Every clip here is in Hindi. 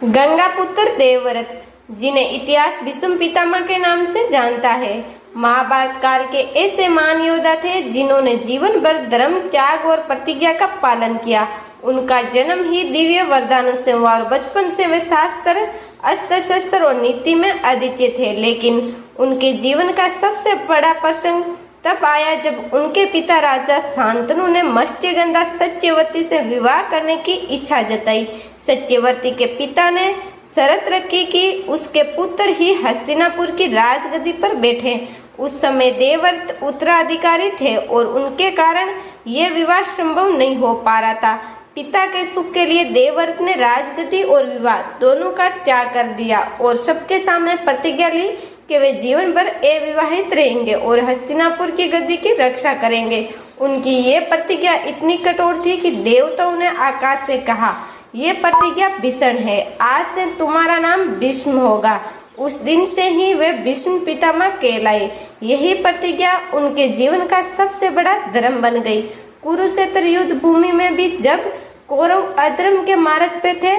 गंगापुत्र देवव्रत, जिन्हें इतिहास भीष्म पितामह के नाम से जानता है, महाभारत काल के ऐसे महान योद्धा थे जिन्होंने जीवन भर धर्म, त्याग और प्रतिज्ञा का पालन किया। उनका जन्म ही दिव्य वरदानों से हुआ और बचपन से वे शास्त्र, अस्त्र शस्त्र और नीति में अद्वितीय थे। लेकिन उनके जीवन का सबसे बड़ा प्रसंग तब आया जब उनके पिता राजा शांतनु ने मत्स्यगंधा सत्यवती से विवाह करने की इच्छा जताई। सत्यवती के पिता ने शर्त रखी कि उसके पुत्र ही हस्तिनापुर की राजगद्दी पर बैठे। उस समय देवव्रत उत्तराधिकारी थे और उनके कारण यह विवाह संभव नहीं हो पा रहा था। पिता के सुख के लिए देवव्रत ने राजगद्दी और विवाह दोनों का त्याग कर दिया और सबके सामने प्रतिज्ञा ली कि वे जीवन भर अविवाहित रहेंगे और हस्तिनापुर की गद्दी की रक्षा करेंगे। उनकी ये प्रतिज्ञा इतनी कठोर थी कि देवताओं ने आकाश से कहा, ये प्रतिज्ञा भीषण है, आज से तुम्हारा नाम भीष्म होगा। उस दिन से ही वे भीष्म पितामह कहलाए। यही प्रतिज्ञा उनके जीवन का सबसे बड़ा धर्म बन गई। कुरुक्षेत्र युद्ध भूमि में भी जब कौरव अधर्म के मार्ग पे थे,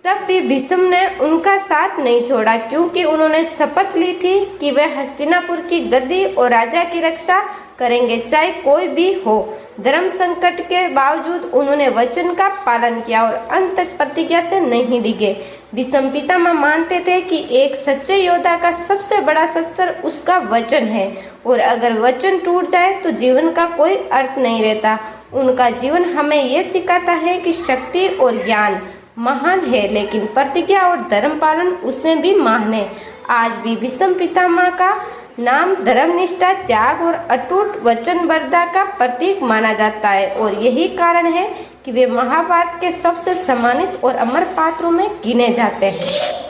तब भी भीष्म ने उनका साथ नहीं छोड़ा, क्योंकि उन्होंने शपथ ली थी कि वे हस्तिनापुर की गद्दी और राजा की रक्षा करेंगे, चाहे कोई भी हो। धर्म संकट के बावजूद उन्होंने वचन का पालन किया और अंत तक प्रतिज्ञा से नहीं डिगे। भीष्म पितामह मानते थे कि एक सच्चे योद्धा का सबसे बड़ा शस्त्र उसका वचन है और अगर वचन टूट जाए तो जीवन का कोई अर्थ नहीं रहता। उनका जीवन हमें ये सिखाता है कि शक्ति और ज्ञान महान है, लेकिन प्रतिज्ञा और धर्म पालन उससे भी महान है। आज भी भीष्म पितामह का नाम धर्मनिष्ठा, त्याग और अटूट वचनबद्धता का प्रतीक माना जाता है और यही कारण है कि वे महाभारत के सबसे सम्मानित और अमर पात्रों में गिने जाते हैं।